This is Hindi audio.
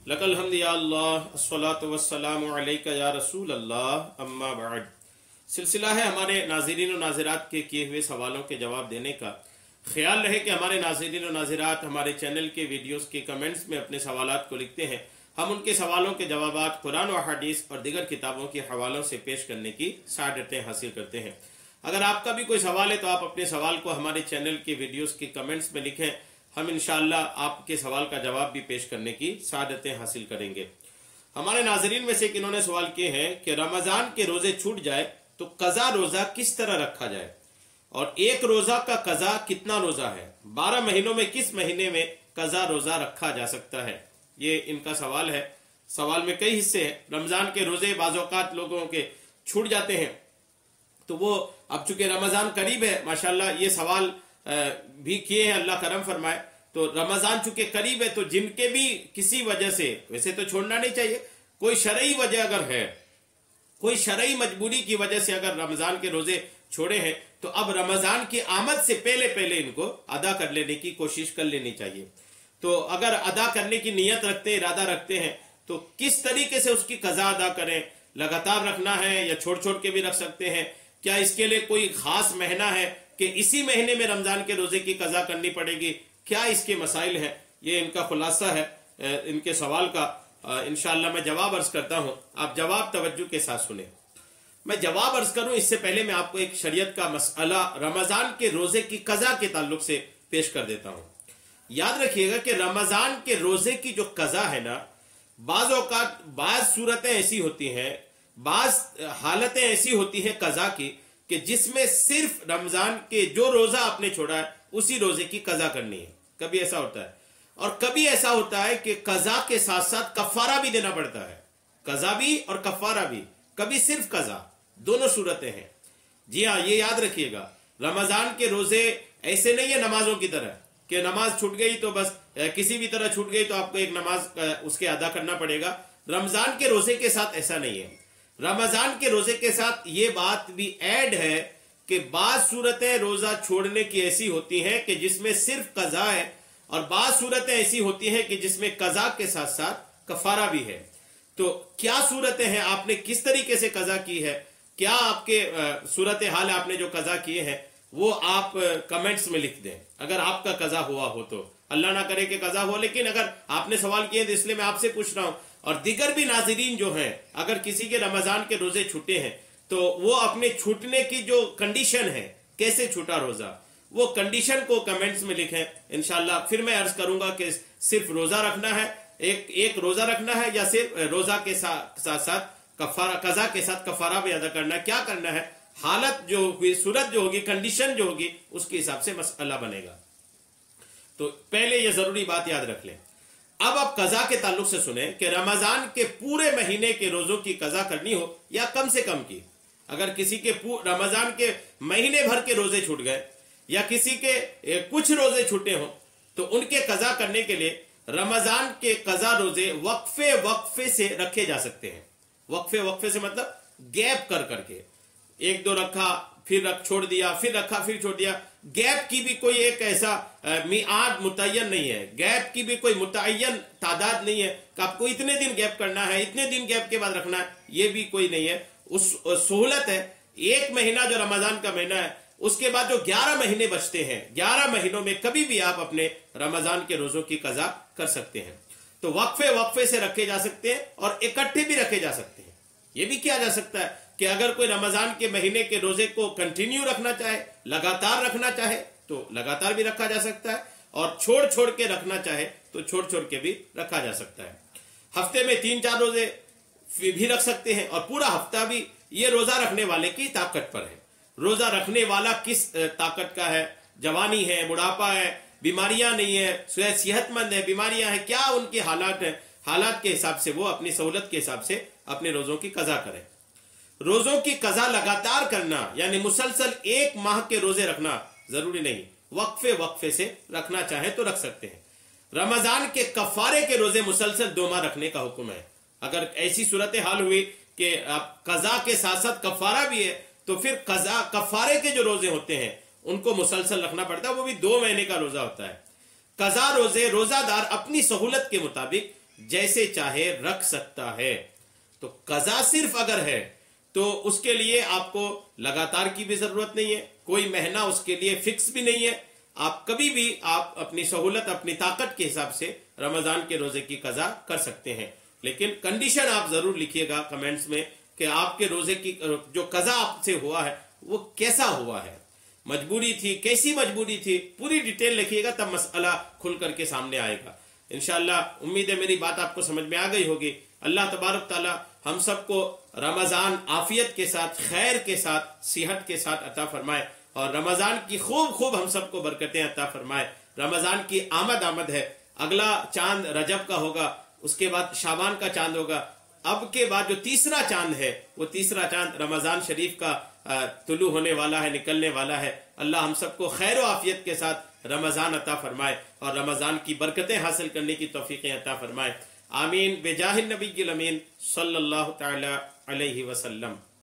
लकल हम्द या अल्लाह अस्सलातु वस्सलामु अलैका या रसूल अल्लाह अम्मा बाद। सिलसिला है हमारे नाज़रीन और नाज़रात के किए हुए सवालों के जवाब देने का। ख्याल रहे कि हमारे नाज़रीन और नाज़रात हमारे चैनल के वीडियोस के कमेंट्स में अपने सवालात को लिखते हैं। हम उनके सवालों के जवाबात कुरान और हदीस और दीगर किताबों के हवालों से पेश करने की सआदतें हासिल करते हैं। अगर आपका भी कोई सवाल है तो आप अपने सवाल को हमारे चैनल के वीडियोस के कमेंट्स में लिखें। हम इंशाअल्लाह आपके सवाल का जवाब भी पेश करने की सआदतें हासिल करेंगे। हमारे नाजरीन में से एक इन्होंने सवाल किए हैं कि रमज़ान के रोजे छूट जाए तो कज़ा रोज़ा किस तरह रखा जाए और एक रोज़ा का कज़ा कितना रोज़ा है, 12 महीनों में किस महीने में कज़ा रोज़ा रखा जा सकता है। ये इनका सवाल है। सवाल में कई हिस्से हैं। रमज़ान के रोजे बाज़ औक़ात लोगों के छूट जाते हैं, तो वो अब चूंकि रमज़ान करीब है, माशाल्लाह ये सवाल भी किए हैं, अल्लाह करम फरमाए। तो रमज़ान चूंकि करीब है तो जिनके भी किसी वजह से, वैसे तो छोड़ना नहीं चाहिए, कोई शरई वजह अगर है, कोई शरई मजबूरी की वजह से अगर रमज़ान के रोजे छोड़े हैं तो अब रमज़ान की आमद से पहले पहले इनको अदा कर लेने की कोशिश कर लेनी चाहिए। तो अगर अदा करने की नीयत रखते हैं, इरादा रखते हैं, तो किस तरीके से उसकी कज़ा अदा करें, लगातार रखना है या छोड़ छोड़ के भी रख सकते हैं, क्या इसके लिए कोई खास महीना है कि इसी महीने में रमज़ान के रोजे की कज़ा करनी पड़ेगी, क्या इसके मसाइल हैं, ये इनका खुलासा है इनके सवाल का। इंशाअल्लाह मैं जवाब अर्ज करता हूं, आप जवाब तवज्जो के साथ सुने। मैं जवाब अर्ज करूं इससे पहले मैं आपको एक शरीयत का मसला रमज़ान के रोजे की कज़ा के ताल्लुक से पेश कर देता हूं। याद रखिएगा कि रमज़ान के रोजे की जो कज़ा है ना, बाज़ औक़ात बाज़ सूरतें ऐसी होती हैं, बाज़ हालतें ऐसी होती हैं कज़ा की कि जिसमें सिर्फ रमज़ान के जो रोज़ा आपने छोड़ा है उसी रोजे की कज़ा करनी है। कभी ऐसा होता है और कभी ऐसा होता है कि कज़ा के साथ साथ कफ़ारा भी देना पड़ता है, कज़ा भी और कफ़ारा भी, कभी सिर्फ कज़ा, दोनों सूरतें हैं। जी हाँ, ये याद रखिएगा, रमज़ान के रोजे ऐसे नहीं है नमाजों की तरह कि नमाज छूट गई तो बस किसी भी तरह छूट गई तो आपको एक नमाज उसके अदा करना पड़ेगा। रमज़ान के रोजे के साथ ऐसा नहीं है। रमज़ान के रोजे के साथ ये बात भी ऐड है कि बाज़ सूरतें रोजा छोड़ने की ऐसी होती हैं कि जिसमें सिर्फ कज़ा है और बाज़ सूरतें ऐसी होती हैं कि जिसमें कज़ा के साथ साथ कफ़ारा भी है। तो क्या सूरतें हैं, आपने किस तरीके से कज़ा की है, क्या आपके सूरत हाल आपने जो कज़ा किए हैं वो आप कमेंट्स में लिख दें अगर आपका कज़ा हुआ हो तो। अल्लाह ना करे कि कज़ा हो, लेकिन अगर आपने सवाल किए तो इसलिए मैं आपसे पूछ रहा हूं। और दिगर भी नाज़रीन जो हैं, अगर किसी के रमज़ान के रोजे छूटे हैं तो वो अपने छूटने की जो कंडीशन है, कैसे छूटा रोजा, वो कंडीशन को कमेंट्स में लिखें। इंशाल्लाह फिर मैं अर्ज करूंगा कि सिर्फ रोजा रखना है, एक रोजा रखना है या सिर्फ रोजा के साथ साथ कफारा, कज़ा के साथ कफारा भी अदा करना है, क्या करना है, हालत जो होगी, सूरत जो होगी, कंडीशन जो होगी, उसके हिसाब से मसला बनेगा। तो पहले ये जरूरी बात याद रख लें। अब आप कज़ा के ताल्लुक से सुने कि रमज़ान के पूरे महीने के रोजों की कज़ा करनी हो या कम से कम की। अगर किसी के रमज़ान के महीने भर के रोजे छूट गए या किसी के कुछ रोजे छूटे हों तो उनके कज़ा करने के लिए रमज़ान के कज़ा रोजे वक्फे वक्फे से रखे जा सकते हैं। वक्फे वक्फे से मतलब गैप कर करके, एक दो रखा फिर छोड़ दिया, फिर रखा फिर छोड़ दिया। गैप की भी कोई एक ऐसा मियाद मुतय्यन नहीं है, गैप की भी कोई मुतय्यन तादाद नहीं है कि आपको इतने दिन गैप करना है, इतने दिन गैप के बाद रखना है, ये भी कोई नहीं है। उस सहूलत है, एक महीना जो रमज़ान का महीना है उसके बाद जो 11 महीने बचते हैं, 11 महीनों में कभी भी आप अपने रमज़ान के रोजों की कज़ा कर सकते हैं। तो वक्फे वक्फे से रखे जा सकते हैं और इकट्ठे भी रखे जा सकते हैं। यह भी किया जा सकता है कि अगर कोई रमज़ान के महीने के रोजे को कंटिन्यू रखना चाहे, लगातार रखना चाहे तो लगातार भी रखा जा सकता है, और छोड़ छोड़ के रखना चाहे तो छोड़ छोड़ के भी रखा जा सकता है। हफ्ते में 3-4 रोजे भी रख सकते हैं और पूरा हफ्ता भी। ये रोजा रखने वाले की ताकत पर है। रोजा रखने वाला किस ताकत का है, जवानी है, बुढ़ापा है, बीमारियां नहीं है, सेहतमंद है, बीमारियां हैं, क्या उनके हालात है, हालात के हिसाब से वो अपनी सहूलत के हिसाब से अपने रोजों की कज़ा करें। रोजों की कज़ा लगातार करना यानी मुसलसल 1 माह के रोजे रखना जरूरी नहीं, वक्फे वक्फे से रखना चाहे तो रख सकते हैं। रमज़ान के कफ़ारे के रोजे मुसलसल 2 माह रखने का हुक्म है। अगर ऐसी सूरत हाल हुई कि आप कज़ा के साथ साथ कफ़ारा भी है तो फिर कज़ा कफ़ारे के जो रोजे होते हैं उनको मुसलसल रखना पड़ता है, वो भी 2 महीने का रोजा होता है। कज़ा रोजे रोजादार अपनी सहूलत के मुताबिक जैसे चाहे रख सकता है। तो कज़ा सिर्फ अगर है तो उसके लिए आपको लगातार की भी जरूरत नहीं है, कोई महीना उसके लिए फिक्स भी नहीं है। आप कभी भी आप अपनी सहूलत, अपनी ताकत के हिसाब से रमजान के रोजे की कज़ा कर सकते हैं। लेकिन कंडीशन आप जरूर लिखिएगा कमेंट्स में कि आपके रोजे की जो कज़ा आपसे हुआ है वो कैसा हुआ है, मजबूरी थी, कैसी मजबूरी थी, पूरी डिटेल लिखिएगा, तब मसला खुल करके सामने आएगा। इंशाअल्लाह उम्मीद है मेरी बात आपको समझ में आ गई होगी। अल्लाह तबारक ताला हम सबको रमजान आफियत के साथ, खैर के साथ, सेहत के साथ अता फरमाए और रमजान की खूब खूब हम सबको बरकतें अता फरमाए। रमजान की आमद है, अगला चांद रजब का होगा, उसके बाद शाबान का चांद होगा, अब के बाद जो तीसरा चांद है वो तीसरा चांद रमजान शरीफ का तुलू होने वाला है, निकलने वाला है। अल्लाह हम सबको खैर आफियत के साथ रमजान अता फरमाए और रमजान की बरकतें हासिल करने की तौफीकें अता फरमाए। आमीन बेजाहिन नबी अमीन सल्लल्लाहु तआला अलैहि वसल्लम।